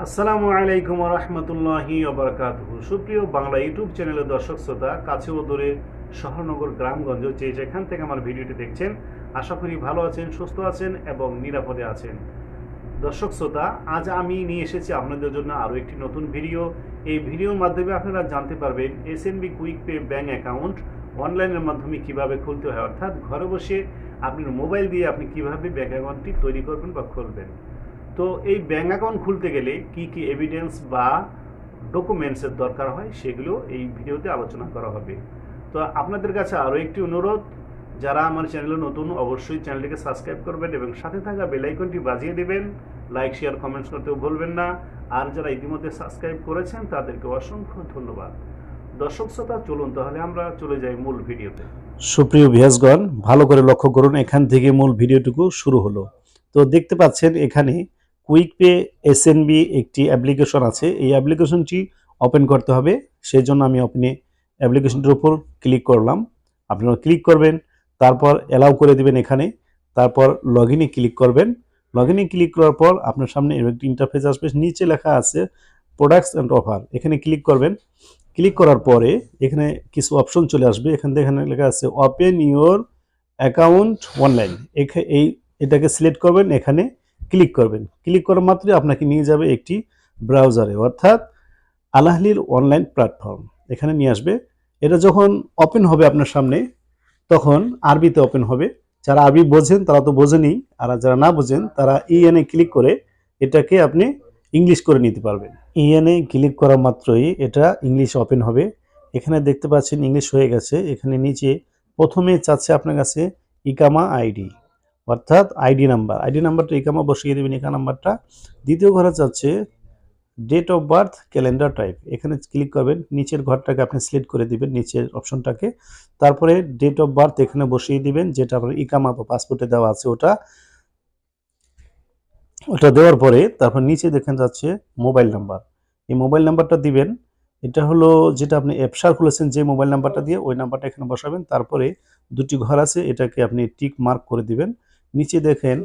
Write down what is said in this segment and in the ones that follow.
আসসালামু আলাইকুম রহমতুল্লাহি ওবরাকাতুহু। সুপ্রিয় বাংলা ইউটিউব চ্যানেলের দর্শক শ্রোতা, কাছে ও দূরে, শহরনগর গ্রামগঞ্জ, যে যেখান থেকে আমার ভিডিওটি দেখছেন, আশা করি ভালো আছেন, সুস্থ আছেন এবং নিরাপদে আছেন। দর্শক শ্রোতা, আজ আমি নিয়ে এসেছি আপনাদের জন্য আরও একটি নতুন ভিডিও। এই ভিডিওর মাধ্যমে আপনারা জানতে পারবেন SNB quick pay bank account অনলাইনের মাধ্যমে কিভাবে খুলতে হয়, অর্থাৎ ঘরে বসে আপনার মোবাইল দিয়ে আপনি কিভাবে ব্যাঙ্ক অ্যাকাউন্টটি তৈরি করবেন বা খুলবেন। তো এই ব্যাঙ্ক অ্যাকাউন্ট খুলতে গেলে কি কি এভিডেন্স বা ডকুমেন্টসের দরকার হয় সেগুলো এই ভিডিওতে আলোচনা করা হবে। তো আপনাদের কাছে আরও একটি অনুরোধ, যারা আমার চ্যানেলে নতুন অবশ্যই চ্যানেলটিকে সাবস্ক্রাইব করবেন এবং সাথে থাকা বেল আইকনটি বাজিয়ে দেবেন। লাইক শেয়ার কমেন্টস করতেও ভুলবেন না। আর যারা ইতিমধ্যে সাবস্ক্রাইব করেছেন তাদেরকে অসংখ্য ধন্যবাদ। দর্শক শ্রোতা, চলুন তাহলে আমরা চলে যাই মূল ভিডিওতে। সুপ্রিয় ভিউয়ার্সগণ, ভালো করে লক্ষ্য করুন, এখান থেকে মূল ভিডিওটুকু শুরু হলো। তো দেখতে পাচ্ছেন এখানে কুইক পে এসএনবি একটি অ্যাপ্লিকেশন আছে। এই অ্যাপ্লিকেশনটি ওপেন করতে হবে, সেই জন্য আমি ওপেনে অ্যাপ্লিকেশনটির উপর ক্লিক করলাম। আপনারা ক্লিক করবেন, তারপর অ্যালাউ করে দিবেন এখানে, তারপর লগ ইনে ক্লিক করবেন। লগ ইনে ক্লিক করার পর আপনার সামনে একটি ইন্টারফেস আসবে, নিচে লেখা আছে প্রোডাক্টস অ্যান্ড অফার, এখানে ক্লিক করবেন। ক্লিক করার পরে এখানে কিছু অপশন চলে আসবে, এখানে লেখা আছে ওপেন ইউর অ্যাকাউন্ট অনলাইন। এটাকে সিলেক্ট করবেন, এখানে ক্লিক করবেন। ক্লিক করা মাত্রই আপনাকে নিয়ে যাবে একটি ব্রাউজারে, অর্থাৎ আল-আহলির অনলাইন প্ল্যাটফর্ম, এখানে নিয়ে আসবে। এটা যখন ওপেন হবে আপনার সামনে, তখন আরবিতে ওপেন হবে। যারা আরবি বোঝেন তারা তো বোঝেনই, আর যারা না বোঝেন তারা ইএনএ ক্লিক করে এটাকে আপনি ইংলিশ করে নিতে পারবেন। ইএনএ ক্লিক করা মাত্রই এটা ইংলিশ ওপেন হবে। এখানে দেখতে পাচ্ছেন ইংলিশ হয়ে গেছে। এখানে নিচে প্রথমে চাচ্ছে আপনার কাছে ইকামা আইডি, অর্থাৎ আইডি নাম্বারটা ইকামা বসিয়ে দেবেন, ইকা নাম্বারটা। দ্বিতীয় ঘরে চাচ্ছে date of birth, calendar type, এখানে ক্লিক করবেন। নিচের ঘরটাকে আপনি সিলেক্ট করে দিবেন, নিচের অপশনটাকে। তারপরে ডেট অফ বার্থ এখানে বসিয়ে দিবেন, যেটা আপনার ইকামা বা পাসপোর্টে দেওয়া আছে ওটা দেওয়ার পরে তারপর নিচে দেখেন যাচ্ছে মোবাইল নাম্বার, এই মোবাইল নাম্বারটা দিবেন। এটা হলো যেটা আপনি অ্যাপসার খুলেছেন, যে মোবাইল নাম্বারটা দিয়ে ওই নাম্বারটা এখানে বসাবেন। তারপরে দুটি ঘর আছে, এটাকে আপনি টিক মার্ক করে দিবেন। নিচে দেখেন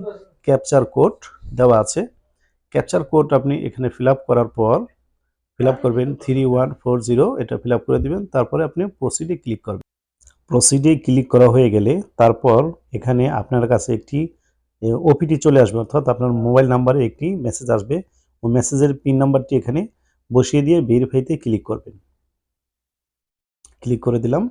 ক্যাপচার কোড দেওয়া আছে, ক্যাপচার কোড আপনি এখানে ফিল করার পর করবেন 3140, এটা ফিল করে দিবেন। তারপরে আপনি প্রসিডে ক্লিক করবেন। প্রসিডে ক্লিক করা হয়ে গেলে তারপর এখানে আপনার কাছে একটি ওপিটি চলে আসবে, অর্থাৎ আপনার মোবাইল নাম্বারে একটি মেসেজ আসবে। ওই মেসেজের পিন নাম্বারটি এখানে বসিয়ে দিয়ে ভেরিফাইতে ক্লিক করবেন। ক্লিক করে দিলাম।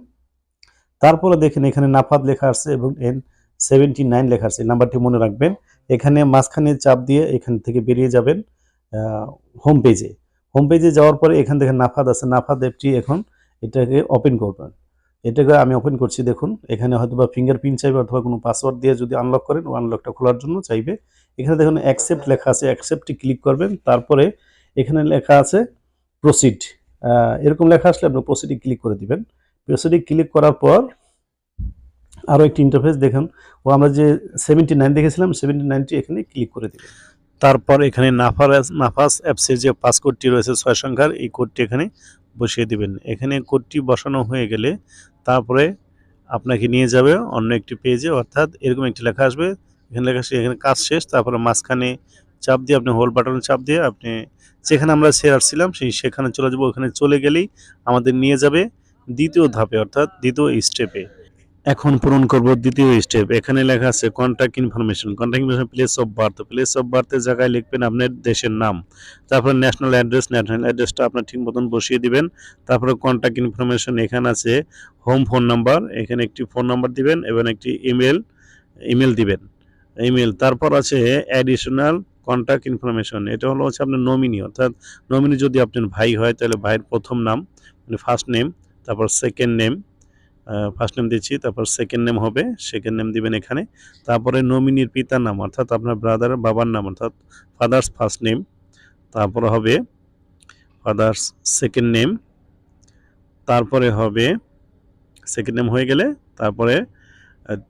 তারপরে দেখেন এখানে নাফাদ লেখা আছে এবং N79 লেখা আছে, এই নাম্বারটি মনে রাখবেন। এখানে মাঝখানে চাপ দিয়ে এখান থেকে বেরিয়ে যাবেন হোম পেজে যাওয়ার পরে এখান থেকে নাফাদ আছে, নাফাদ অ্যাপটি এখন এটাকে ওপেন করবেন। এটাকে আমি ওপেন করছি। দেখুন এখানে হয়তো বা ফিঙ্গারপ্রিন্ট চাইবে অথবা কোনো পাসওয়ার্ড দিয়ে যদি আনলক করেন, ও আনলকটা খোলার জন্য চাইবে। এখানে দেখুন অ্যাকসেপ্ট লেখা আছে, অ্যাকসেপ্টে ক্লিক করবেন। তারপরে এখানে লেখা আছে প্রসিড, এরকম লেখা আসলে আপনি প্রসিডে ক্লিক করে দিবেন। প্রসিডে ক্লিক করার পর আরও একটি ইন্টারফেস দেখুন, আমরা যে 79 দেখেছিলাম, 79টি এখানে ক্লিক করে দিবেন। তারপর এখানে নাফাস অ্যাপসের যে পাসকোডটি রয়েছে 6 সংখ্যার, এই কোডটি এখানে বসিয়ে দিবেন। এখানে কোডটি বসানো হয়ে গেলে তারপরে আপনাকে নিয়ে যাবে অন্য একটি পেজে, অর্থাৎ এরকম একটি লেখা আসবে, এখানে লেখা এখানে কাজ শেষ। তারপরে মাঝখানে চাপ দিয়ে আপনি হোল বাটনে চাপ দিয়ে আপনি যেখানে আমরা সেখানে সেখানে চলে যাবো। ওখানে চলে গেলেই আমাদের নিয়ে যাবে দ্বিতীয় ধাপে, অর্থাৎ দ্বিতীয় স্টেপে। এখন পূরণ করব দ্বিতীয় স্টেপ। এখানে লেখা আছে কন্ট্যাক্ট ইনফরমেশন, প্লেস অফ বার্থের জায়গায় লিখবেন আপনার দেশের নাম। তারপরে ন্যাশনাল অ্যাড্রেসটা আপনার ঠিক মতন বসিয়ে দিবেন। তারপরে কন্ট্যাক্ট ইনফরমেশন, এখানে আছে হোম ফোন নাম্বার, এখানে একটি ফোন নাম্বার দিবেন এবং একটি ইমেল দিবেন, তারপর আছে অ্যাডিশনাল কন্ট্যাক্ট ইনফরমেশন, এটা হলো হচ্ছে আপনার নমিনি, অর্থাৎ নমিনি যদি আপনার ভাই হয় তাহলে ভাইয়ের প্রথম নাম মানে ফার্স্ট নেম, তারপর সেকেন্ড নেম, ফার্স্ট নেম দিচ্ছি, তারপর সেকেন্ড নেম হবে, সেকেন্ড নেম দিবেন এখানে। তারপরে নমিনির পিতার নাম, অর্থাৎ আপনার ব্রাদারের বাবার নাম, অর্থাৎ ফাদার্স ফার্স্ট নেম, তারপরে হবে ফাদার্স সেকেন্ড নেম, তারপরে হবে সেকেন্ড নেম হয়ে গেলে তারপরে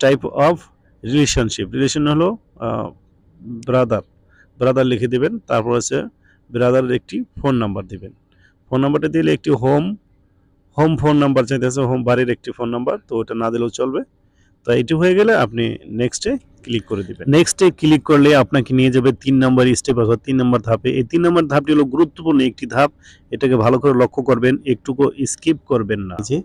টাইপ অফ রিলেশন হলো ব্রাদার লিখে দিবেন। তারপর হচ্ছে ব্রাদারের একটি ফোন নাম্বার দিবেন। ফোন নাম্বারটা দিলে একটি হোম ফোন নাম্বার চাইতেছে, হোম বাড়ির একটি ফোন নাম্বার, তো ওটা না দিলেও চলবে। তো এটি হয়ে গেলে আপনি নেক্সটে ক্লিক করে দিবেন। নেক্সটে ক্লিক করলে আপনাকে নিয়ে যাবে 3 নম্বর স্টেপ অর্থাৎ 3 নম্বর ধাপে। এই 3 নম্বর ধাপটি হলো গুরুত্বপূর্ণ একটি ধাপ। এটাকে ভালো করে লক্ষ্য করবেন, একটুকু স্কিপ করবেন না। যে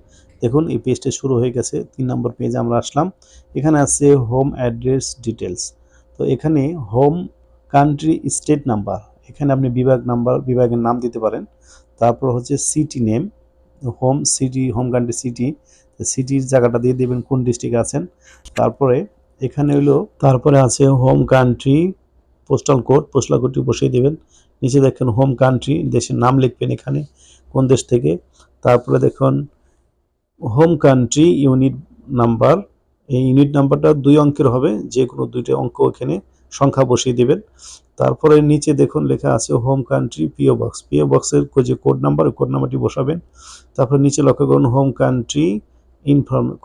দেখুন এই পেজটা শুরু হয়ে গেছে। 3 নম্বর পেজে আমরা আসলাম। এখানে আছে হোম অ্যাড্রেস ডিটেইলস। তো এখানে হোম কান্ট্রি স্টেট নাম্বার, এখানে আপনি বিভাগের নাম দিতে পারেন। তারপর হচ্ছে city name, home city, home country city, সিটির জায়গাটা দিয়ে দেবেন কোন ডিস্ট্রিক্টে আছেন। তারপরে এখানে হলো তারপরে আছে হোম কান্ট্রি পোস্টাল কোডটি বসিয়ে দেবেন। নিচে দেখেন হোম কান্ট্রি, দেশের নাম লিখবেন এখানে কোন দেশ থেকে। তারপরে দেখুন হোম কান্ট্রি ইউনিট নাম্বার, এই ইউনিট নাম্বারটা 2 অঙ্কের হবে, যে কোনো 2টা অঙ্ক এখানে সংখ্যা বসিয়ে দেবেন। তারপরে নিচে দেখুন লেখা আছে হোম কান্ট্রি পিও বক্সের যে কোড নাম্বার, ওই কোড নাম্বারটি বসাবেন। তারপর নিচে লক্ষ্য করুন হোম কান্ট্রি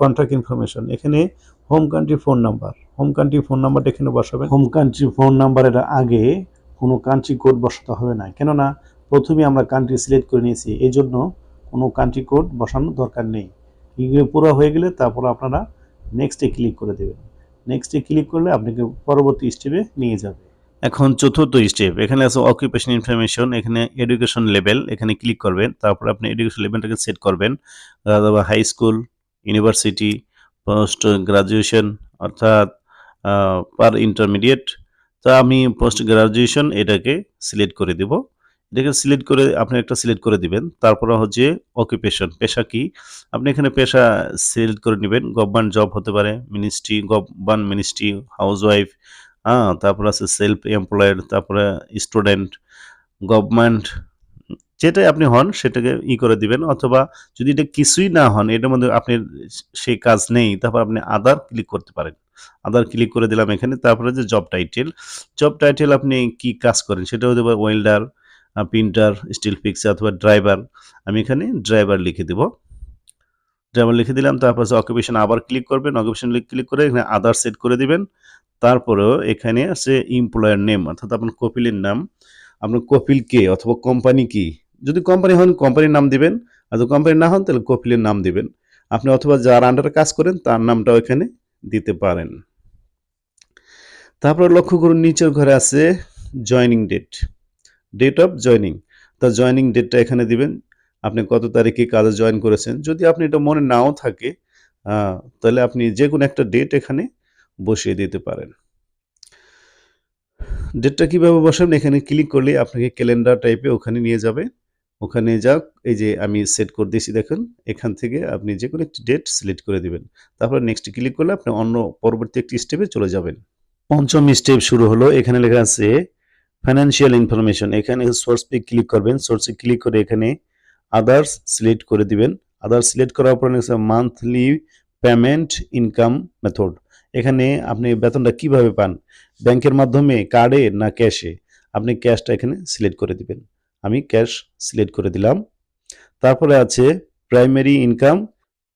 কন্ট্যাক্ট ইনফরমেশন, এখানে হোম কান্ট্রি ফোন নাম্বারটা এখানে বসাবেন। হোম কান্ট্রি ফোন নাম্বারের আগে কোনো কান্ট্রি কোড বসাতে হবে না, কেননা প্রথমে আমরা কান্ট্রি সিলেক্ট করে নিয়েছি, এই জন্য কোনো কান্ট্রি কোড বসানোর দরকার নেই। এগুলো পুরো হয়ে গেলে তারপর আপনারা নেক্সটে ক্লিক করে দেবেন। নেক্সটে ক্লিক করলে আপনাকে পরবর্তী স্টেপে নিয়ে যাবে। এখন চতুর্থ স্টেপ, এখানে আছে অকুপেশন ইনফরমেশন, এখানে এডুকেশন লেভেল, এখানে ক্লিক করবেন। তারপর আপনি এডুকেশন লেভেলটাকে সেট করবেন, high school, university, post graduation অর্থাৎ পার ইন্টারমিডিয়েট। তো আমি পোস্ট গ্রাজুয়েশন এটাকে সিলেক্ট করে দেব। এটাকে সিলেক্ট করে আপনি একটা সিলেক্ট করে দিবেন। তারপরে হচ্ছে অকুপেশন, পেশা কি, আপনি এখানে পেশা সিলেক্ট করে নেবেন। গভর্নমেন্ট জব হতে পারে, গভর্নমেন্ট মিনিস্ট্রি, হাউসওয়াইফ, তারপরে আছে সেলফ এমপ্লয়েড, তারপরে স্টুডেন্ট, গভর্নমেন্ট, যেটাই আপনি হন সেটাকে করে দিবেন। অথবা যদি এটা কিছুই না হন, এটার মধ্যে আপনি সেই কাজ নেই, তারপর আপনি আদার ক্লিক করতে পারেন। আদার ক্লিক করে দিলাম এখানে। তারপরে যে জব টাইটেল আপনি কি কাজ করেন সেটা হতে পারে ওয়েল্ডার, প্রিন্টার, স্টিল ফিক্সার অথবা ড্রাইভার। আমি এখানে ড্রাইভার লিখে দেব। ড্রাইভার লিখে দিলাম। তারপর অকুপেশন আবার ক্লিক করবেন, অকুপেশন ক্লিক করে এখানে আদার সেট করে দিবেন। তারপরেও এখানে আছে এমপ্লয়ার নেম অর্থাৎ আপনার কপিলের নাম, আপনার কপিল কে অথবা কোম্পানি কি। যদি কোম্পানি হন কোম্পানির নাম দিবেন, আর যদি কোম্পানি না হন তাহলে কপিলের নাম দিবেন। আপনি অথবা যার আন্ডারে কাজ করেন তার নামটাও এখানে দিতে পারেন। তারপর লক্ষ্য করুন নিচের ঘরে আছে জয়নিং ডেট অফ জয়নিং। তা জয়নিং ডেটটা এখানে দিবেন, আপনি কত তারিখে কাজে জয়েন করেছেন। যদি আপনি এটা মনে নাও থাকে তাহলে আপনি যে কোনো একটা ডেট এখানে বসিয়ে দিতে পারেন। ডেটটা কিভাবে বসাবেন, এখানে ক্লিক করলে আপনাকে ক্যালেন্ডার টাইপে ওখানে নিয়ে যাবে। ওখানে যাক, এই যে আমি সেট করে দিয়েছি দেখুন, এখান থেকে আপনি যে কোনো একটি ডেট সিলেক্ট করে দিবেন। তারপর নেক্সট ক্লিক করলে আপনি অন্য পরবর্তী একটি স্টেপে চলে যাবেন। পঞ্চম স্টেপ শুরু হলো, এখানে লেখা আছে ফাইন্যান্সিয়াল ইনফরমেশন, এখানে সোর্সে ক্লিক করবেন। সোর্সে ক্লিক করে এখানে আদার্স সিলেক্ট করে দিবেন। আদার্স সিলেক্ট করার পর মান্থলি পেমেন্ট ইনকাম মেথড, এখানে আপনি বেতনটা কিভাবে পান, ব্যাংকের মাধ্যমে, কার্ডে না ক্যাশে, আপনি ক্যাশটা এখানে সিলেক্ট করে দিবেন। আমি ক্যাশ সিলেক্ট করে দিলাম। তারপরে আছে প্রাইমারি ইনকাম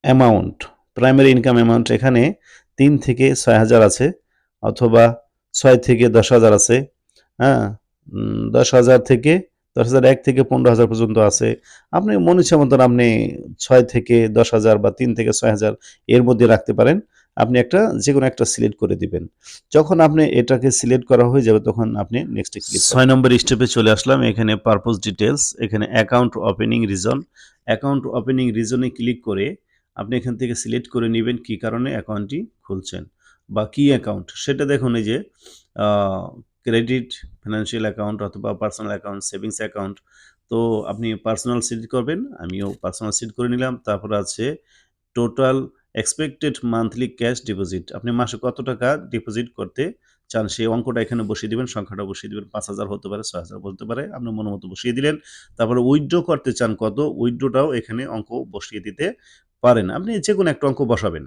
অ্যামাউন্ট, এখানে 3 থেকে 6,000 আছে অথবা 6 থেকে 10,000 আছে। 10,000 থেকে 10,001 থেকে 15,000 পর্যন্ত আছে। আপনি মনে ইচ্ছা মতন আপনি 6 থেকে 10,000 বা 3 থেকে 6,000 এর মধ্যে রাখতে পারেন। আপনি যে কোনো একটা সিলেক্ট করে দিবেন। যখন আপনি এটাকে সিলেক্ট করা হয়ে যাবে তখন আপনি নেক্সটে ক্লিক করবেন। 6 নম্বর স্টেপে চলে আসলাম। এখানে পারপোজ ডিটেলস, এখানে অ্যাকাউন্ট ওপেনিং রিজনে ক্লিক করে আপনি এখান থেকে সিলেক্ট করে নেবেন কি কারণে অ্যাকাউন্টটি খুলছেন বা কি অ্যাকাউন্ট সেটা। দেখুন এই যে ক্রেডিট, ফিনান্সিয়াল অ্যাকাউন্ট অথবা পার্সোনাল অ্যাকাউন্ট, সেভিংস অ্যাকাউন্ট। তো আপনি পার্সোনাল সিলেক্ট করবেন, আমিও পার্সোনাল সিলেক্ট করে নিলাম। তারপর আছে total expected monthly cash deposit, আপনি মাসে কত টাকা ডিপোজিট করতে চান সেই অঙ্কটা এখানে বসিয়ে দিবেন, সংখ্যাটা বসিয়ে দিবেন। 5,000 হতে পারে, 6,000 হতে পারে, আপনার মন মতো বসিয়ে দিলেন। তারপরে উইথড্র করতে চান কত, উইথড্রটাও এখানে অঙ্ক বসিয়ে দিতে পারেন, আপনি যে কোনো একটা অঙ্ক বসাবেন।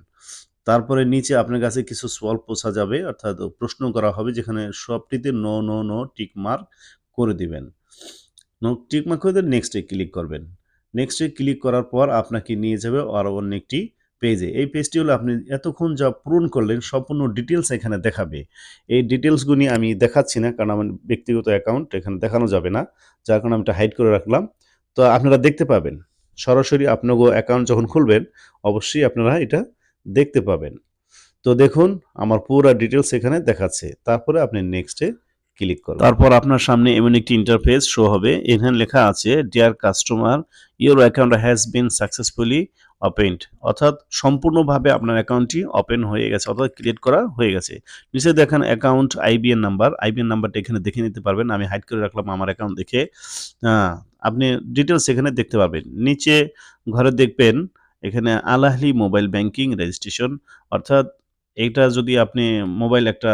তারপরে নিচে আপনার কাছে কিছু সলভ পোছা যাবে অর্থাৎ প্রশ্ন করা হবে, যেখানে সবটিতে নো টিক মার্ক করে দিবেন। টিক মার্ক করে দিয়ে নেক্সটে ক্লিক করবেন। নেক্সটে ক্লিক করার পর আপনাকে নিয়ে যাবে আরও অন্য একটি পেজে। এই পেজটি হলো আপনি এতক্ষণ যা পূরণ করলেন সম্পূর্ণ ডিটেলস এখানে দেখাবে। এই ডিটেলসগুলি আমি দেখাচ্ছি না, কারণ আমার ব্যক্তিগত অ্যাকাউন্ট এখানে দেখানো যাবে না, যার কারণে আমি এটা হাইড করে রাখলাম। তো আপনারা দেখতে পাবেন সরাসরি আপনার অ্যাকাউন্ট যখন খুলবেন অবশ্যই আপনারা এটা দেখতে পাবেন। তো তো দেখুন আমার পুরো ডিটেলস এখানে দেখাচ্ছে। তারপরে আপনি নেক্সটে ক্লিক করবেন। তারপর আপনার সামনে এমন একটি ইন্টারফেস শো হবে। এখানে লেখা আছে deer customer your account has been successfully opened, অর্থাৎ সম্পূর্ণভাবে আপনার অ্যাকাউন্টটি ওপেন হয়ে গেছে, অর্থাৎ ক্রিয়েট করা হয়ে গেছে। নিচে দেখেন অ্যাকাউন্ট আইবিএন নাম্বার, আইবিএন নাম্বারটা এখানে দেখে নিতে পারবেন। আমি হাইড করে রাখলাম আমার অ্যাকাউন্ট দেখে। আপনি ডিটেলস এখানে দেখতে পারবেন। নিচে ঘরে দেখবেন এখানে আল আহলি মোবাইল ব্যাংকিং রেজিস্ট্রেশন, অর্থাৎ এইটা যদি আপনি মোবাইল একটা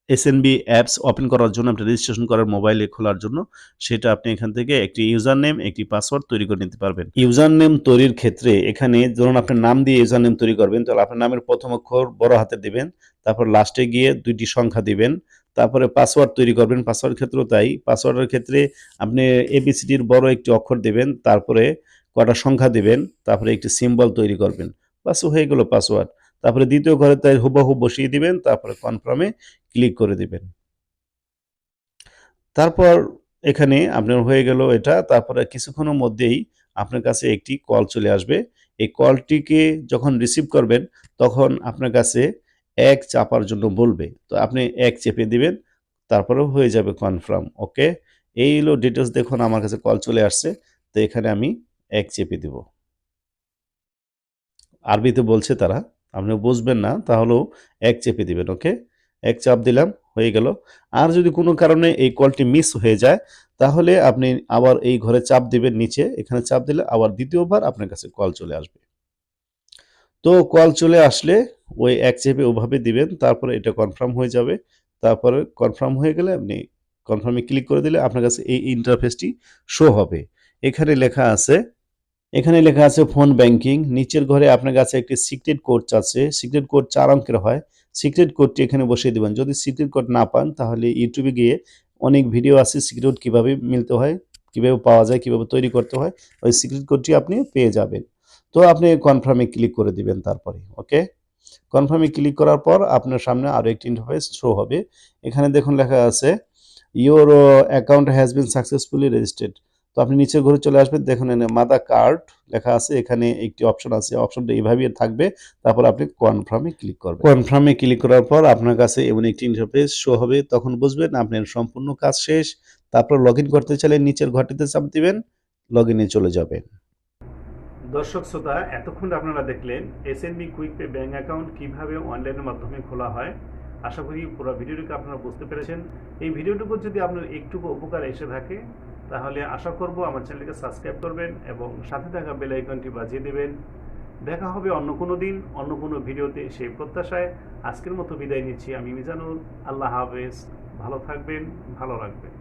এসএনবি অ্যাপস ওপেন করার জন্য, আপনি রেজিস্ট্রেশন করার মোবাইলে খোলার জন্য, সেটা আপনি এখান থেকে একটি ইউজার নেম একটি পাসওয়ার্ড তৈরি করে নিতে পারবেন। ইউজার নেম তৈরির ক্ষেত্রে এখানে ধরুন আপনার নাম দিয়ে ইউজার নেম তৈরি করবেন, তাহলে আপনার নামের প্রথম অক্ষর বড় হাতে দিবেন, তারপর লাস্টে গিয়ে 2টি সংখ্যা দিবেন, তারপরে পাসওয়ার্ড তৈরি করবেন। পাসওয়ার্ড ক্ষেত্রেও তাই, পাসওয়ার্ডের ক্ষেত্রে আপনি এবিসিডির বড় একটি অক্ষর দিবেন, তারপরে কটা সংখ্যা দিবেন, তারপরে একটি সিম্বল তৈরি করবেন, বাস হয়ে গেল পাসওয়ার্ড। তারপরে দ্বিতীয় ঘরে তাই হুবহু বসিয়ে দিবেন, তারপরে কনফার্মে ক্লিক করে দিবেন। তারপর এখানে আপনার হয়ে গেল এটা। তারপরে কিছুক্ষণের মধ্যেই আপনার কাছে একটি কল চলে আসবে। এই কলটিকে যখন রিসিভ করবেন তখন আপনার কাছে 1 চাপার জন্য বলবে, তো আপনি 1 চেপে দিবেন, তারপরেও হয়ে যাবে কনফার্ম। ওকে, এই হলো ডিটেলস। দেখুন আমার কাছে কল চলে আসছে, তো এখানে আমি 1 চেপে দিব। আরবিতে বলছে তারা, আপনি বুঝবেন না তাহলেও 1 চেপে দিবেন। ওকে, 1 চাপ দিলাম, হয়ে গেল। আর যদি কোনো কারণে এই কলটি মিস হয়ে যায় তাহলে আপনি আবার এই ঘরে চাপ দিবেন, নিচে এখানে চাপ দিলে আবার দ্বিতীয়বার আপনার কাছে কল চলে আসবে। তো কল চলে আসলে ওই 1 চেপে ওভাবে দিবেন, তারপরে এটা কনফার্ম হয়ে যাবে। তারপরে কনফার্ম হয়ে গেলে আপনি কনফার্মে ক্লিক করে দিলে আপনার কাছে এই ইন্টারফেসটি শো হবে। এখানে লেখা আছে, ফোন ব্যাংকিং। নিচের ঘরে আপনার কাছে একটি সিক্রেট কোড আছে, সিক্রেট কোড 4 অঙ্কের হয়। সিক্রেট কোডটি এখানে বসিয়ে দিবেন। যদি সিক্রেট কোড না পান তাহলে ইউটিউবে গিয়ে অনেক ভিডিও আছে সিক্রেট কোড কিভাবে মিলতে হয়, কিভাবে পাওয়া যায়, কিভাবে তৈরি করতে হয়, ওই সিক্রেট কোডটি আপনি পেয়ে যাবেন। তো আপনি কনফার্মে ক্লিক করে দিবেন তারপরে। ওকে, কনফার্মে ক্লিক করার পর আপনার সামনে আরো একটি ইন্টারফেস শো হবে। এখানে দেখুন লেখা আছে your account has been successfully registered. তো আপনি নিচের ঘরে চলে আসবেন, দেখুন এখানে মাদার কার্ড লেখা আছে, এখানে একটি অপশন আছে, অপশনটা এইভাবেই থাকবে। তারপর আপনি কনফার্মে ক্লিক করবেন। কনফার্মে ক্লিক করার পর আপনার কাছে এমন একটি ইন্টারফেস শো হবে, তখন বুঝবেন আপনার সম্পূর্ণ কাজ শেষ। তারপর লগ ইন করতে চাইলে নিচের ঘরটিতে চাপ দিবেন, লগ ইনে চলে যাবেন। দর্শক শ্রোতা, এতক্ষণ আপনারা দেখলেন SNB quick pay bank account কিভাবে অনলাইনের মাধ্যমে খোলা হয়। আশা করি পুরো ভিডিওটিকে আপনারা বুঝতে পেরেছেন। এই ভিডিওটুকু যদি আপনার একটুকু উপকার এসে থাকে তাহলে আশা করব আমার চ্যানেলকে সাবস্ক্রাইব করবেন এবং সাথে থাকা বেল আইকনটি বাজিয়ে দেবেন। দেখা হবে অন্য কোনো দিন অন্য কোনো ভিডিওতে, সেই প্রত্যাশায় আজকের মতো বিদায় নিচ্ছি। আমি মিজানুর। আল্লাহ হাফেজ। ভালো থাকবেন, ভালো রাখবেন।